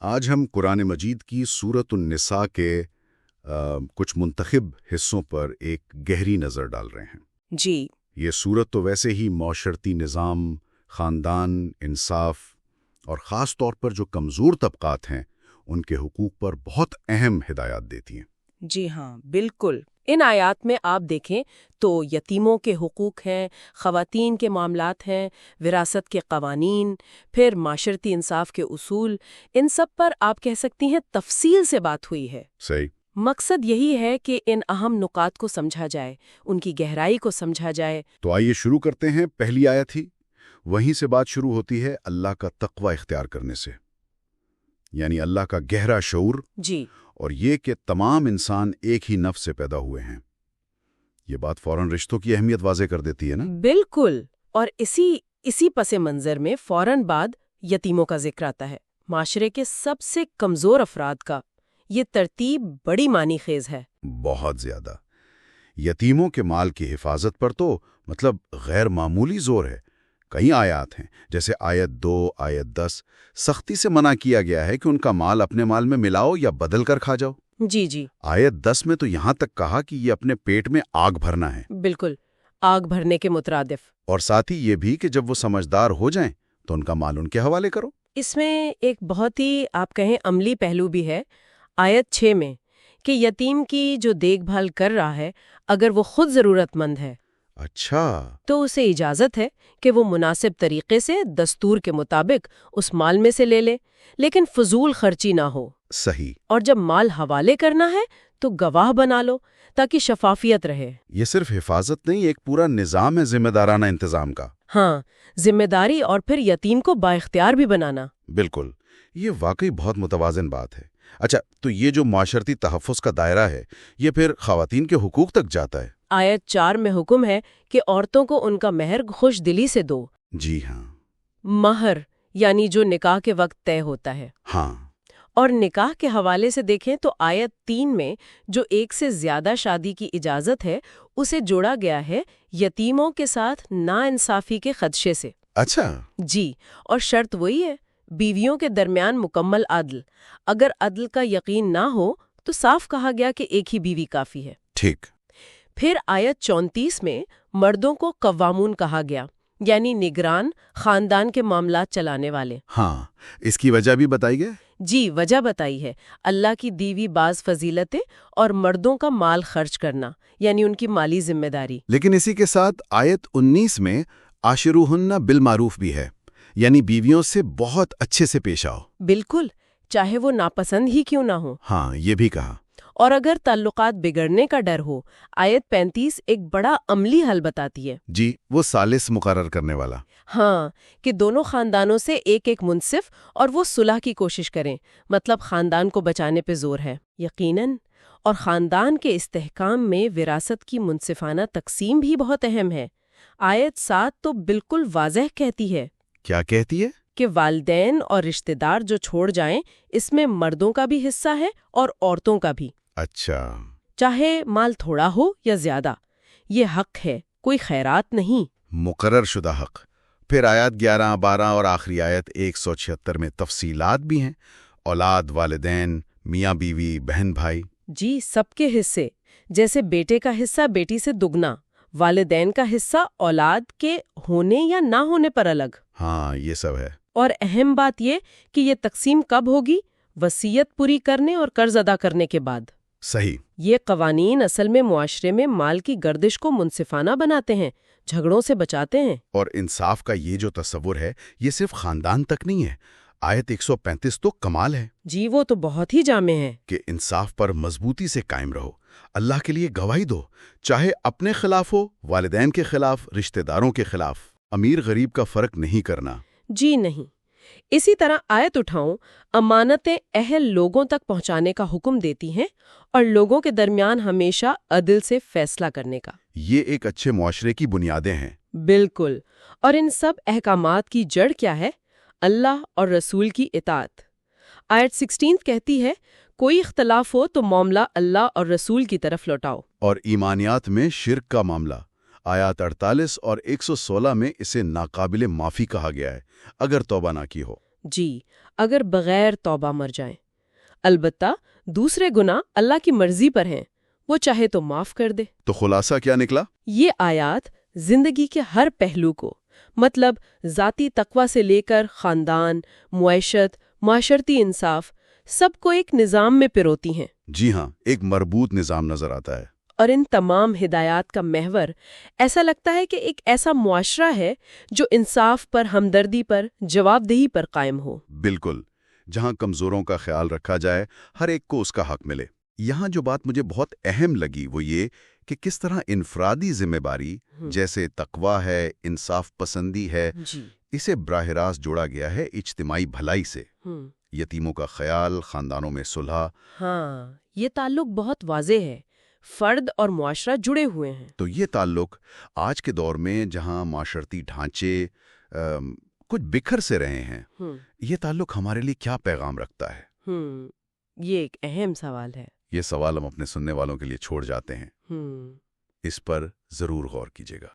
آج ہم قرآن مجید کی سورۃ النساء کے کچھ منتخب حصوں پر ایک گہری نظر ڈال رہے ہیں۔ جی۔ یہ سورت تو ویسے ہی معاشرتی نظام، خاندان، انصاف اور خاص طور پر جو کمزور طبقات ہیں ان کے حقوق پر بہت اہم ہدایات دیتی ہیں۔ جی ہاں، بالکل۔ ان آیات میں آپ دیکھیں تو یتیموں کے حقوق ہیں، خواتین کے معاملات ہیں، وراثت کے قوانین، پھر معاشرتی انصاف کے اصول، ان سب پر آپ کہہ سکتی ہیں تفصیل سے بات ہوئی ہے۔ صحیح۔ مقصد یہی ہے کہ ان اہم نکات کو سمجھا جائے، ان کی گہرائی کو سمجھا جائے۔ تو آئیے شروع کرتے ہیں۔ پہلی آیت ہی وہیں سے بات شروع ہوتی ہے، اللہ کا تقوی اختیار کرنے سے، یعنی اللہ کا گہرا شعور، جی، اور یہ کہ تمام انسان ایک ہی نفس سے پیدا ہوئے ہیں۔ یہ بات فوراً رشتوں کی اہمیت واضح کر دیتی ہے نا؟ بالکل۔ اور اسی پس منظر میں فوراً بعد یتیموں کا ذکر آتا ہے، معاشرے کے سب سے کمزور افراد کا۔ یہ ترتیب بڑی معنی خیز ہے۔ بہت زیادہ۔ یتیموں کے مال کی حفاظت پر تو غیر معمولی زور ہے۔ کئی آیات ہیں، جیسے آیت 2، آیت 10، سختی سے منع کیا گیا ہے کہ ان کا مال اپنے مال میں ملاؤ یا بدل کر کھا جاؤ۔ جی جی۔ آیت 10 میں تو یہاں تک کہا کہ یہ اپنے پیٹ میں آگ بھرنا ہے۔ بالکل، آگ بھرنے کے مترادف۔ اور ساتھ ہی یہ بھی کہ جب وہ سمجھدار ہو جائیں تو ان کا مال ان کے حوالے کرو۔ اس میں ایک بہت ہی آپ کہیں عملی پہلو بھی ہے، آیت 6 میں، کہ یتیم کی جو دیکھ بھال کر رہا ہے اگر وہ خود ضرورت مند ہے اچھا، تو اسے اجازت ہے کہ وہ مناسب طریقے سے دستور کے مطابق اس مال میں سے لے لے، لیکن فضول خرچی نہ ہو۔ صحیح۔ اور جب مال حوالے کرنا ہے تو گواہ بنا لو تاکہ شفافیت رہے۔ یہ صرف حفاظت نہیں، ایک پورا نظام ہے ذمہ دارانہ انتظام کا۔ ہاں، ذمہ داری اور پھر یتیم کو بااختیار بھی بنانا۔ بالکل، یہ واقعی بہت متوازن بات ہے۔ اچھا، تو یہ جو معاشرتی تحفظ کا دائرہ ہے، یہ پھر خواتین کے حقوق تک جاتا ہے؟ آیت 4 میں حکم ہے کہ عورتوں کو ان کا مہر خوش دلی سے دو۔ جی ہاں۔ مہر یعنی جو نکاح کے وقت طے ہوتا ہے۔ ہاں۔ اور نکاح کے حوالے سے دیکھیں تو آیت 3 میں جو ایک سے زیادہ شادی کی اجازت ہے اسے جوڑا گیا ہے یتیموں کے ساتھ ناانصافی کے خدشے سے۔ اچھا۔ جی، اور شرط وہی ہے، بیویوں کے درمیان مکمل عدل۔ اگر عدل کا یقین نہ ہو تو صاف کہا گیا کہ ایک ہی بیوی کافی ہے۔ ٹھیک۔ پھر آیت 34 میں مردوں کو قوامون کہا گیا، یعنی نگران، خاندان کے معاملات چلانے والے۔ ہاں، اس کی وجہ بھی بتائی گئی؟ جی، وجہ بتائی ہے، اللہ کی دیوی بعض فضیلتیں اور مردوں کا مال خرچ کرنا، یعنی ان کی مالی ذمہ داری۔ لیکن اسی کے ساتھ آیت 19 میں عاشروہن بالمعروف بھی ہے، یعنی بیویوں سے بہت اچھے سے پیش آؤ۔ بالکل، چاہے وہ ناپسند ہی کیوں نہ ہو۔ ہاں، یہ بھی کہا۔ اور اگر تعلقات بگڑنے کا ڈر ہو، آیت 35 ایک بڑا عملی حل بتاتی ہے۔ جی، وہ ثالث مقرر کرنے والا۔ ہاں، کہ دونوں خاندانوں سے ایک منصف اور وہ صلح کی کوشش کریں، مطلب خاندان کو بچانے پہ زور ہے یقیناً۔ اور خاندان کے استحکام میں وراثت کی منصفانہ تقسیم بھی بہت اہم ہے۔ آیت 7 تو بالکل واضح کہتی ہے۔ کیا کہتی ہے؟ کہ والدین اور رشتہ دار جو چھوڑ جائیں اس میں مردوں کا بھی حصہ ہے اور عورتوں کا بھی۔ اچھا۔ چاہے مال تھوڑا ہو یا زیادہ، یہ حق ہے، کوئی خیرات نہیں۔ مقرر شدہ حق۔ پھر آیات 11، 12 اور آخری آیت 176 میں تفصیلات بھی ہیں، اولاد، والدین، میاں بیوی، بہن بھائی۔ جی، سب کے حصے، جیسے بیٹے کا حصہ بیٹی سے دگنا، والدین کا حصہ اولاد کے ہونے یا نہ ہونے پر الگ۔ ہاں، یہ سب ہے۔ اور اہم بات یہ کہ یہ تقسیم کب ہوگی؟ وصیت پوری کرنے اور قرض ادا کرنے کے بعد۔ صحیح۔ یہ قوانین اصل میں معاشرے میں مال کی گردش کو منصفانہ بناتے ہیں، جھگڑوں سے بچاتے ہیں۔ اور انصاف کا یہ جو تصور ہے، یہ صرف خاندان تک نہیں ہے۔ آیت 135 تو کمال ہے۔ جی، وہ تو بہت ہی جامع ہے۔ کہ انصاف پر مضبوطی سے قائم رہو، اللہ کے لیے گواہی دو، چاہے اپنے خلاف ہو، والدین کے خلاف، رشتہ داروں کے خلاف، امیر غریب کا فرق نہیں کرنا۔ جی نہیں۔ اسی طرح آیت اٹھاؤں امانتیں اہل لوگوں تک پہنچانے کا حکم دیتی ہیں اور لوگوں کے درمیان ہمیشہ عدل سے فیصلہ کرنے کا۔ یہ ایک اچھے معاشرے کی بنیادیں ہیں۔ بالکل۔ اور ان سب احکامات کی جڑ کیا ہے؟ اللہ اور رسول کی اطاعت۔ آیت 16 کہتی ہے، کوئی اختلاف ہو تو معاملہ اللہ اور رسول کی طرف لوٹاؤ۔ اور ایمانیات میں شرک کا معاملہ آیات 48 اور 116 میں اسے ناقابل معافی کہا گیا ہے اگر توبہ نہ کی ہو۔ جی، اگر بغیر توبہ مر جائیں۔ البتہ دوسرے گناہ اللہ کی مرضی پر ہیں، وہ چاہے تو معاف کر دے۔ تو خلاصہ کیا نکلا؟ یہ آیات زندگی کے ہر پہلو کو، مطلب ذاتی تقوی سے لے کر خاندان، معیشت، معاشرتی انصاف، سب کو ایک نظام میں پروتی ہیں۔ جی ہاں، ایک مربوط نظام نظر آتا ہے۔ اور ان تمام ہدایات کا محور ایسا لگتا ہے کہ ایک ایسا معاشرہ ہے جو انصاف پر، ہمدردی پر، جواب دہی پر قائم ہو۔ بالکل، جہاں کمزوروں کا خیال رکھا جائے، ہر ایک کو اس کا حق ملے۔ یہاں جو بات مجھے بہت اہم لگی وہ یہ کہ کس طرح انفرادی ذمہ داری جیسے تقویٰ ہے، انصاف پسندی ہے، اسے براہ راست جوڑا گیا ہے اجتماعی بھلائی سے۔ یتیموں کا خیال، خاندانوں میں صلح۔ ہاں، یہ تعلق بہت واضح ہے، فرد اور معاشرہ جڑے ہوئے ہیں۔ تو یہ تعلق آج کے دور میں جہاں معاشرتی ڈھانچے کچھ بکھر سے رہے ہیں، یہ تعلق ہمارے لیے کیا پیغام رکھتا ہے؟ یہ ایک اہم سوال ہے۔ یہ سوال ہم اپنے سننے والوں کے لیے چھوڑ جاتے ہیں۔ اس پر ضرور غور کیجیے گا۔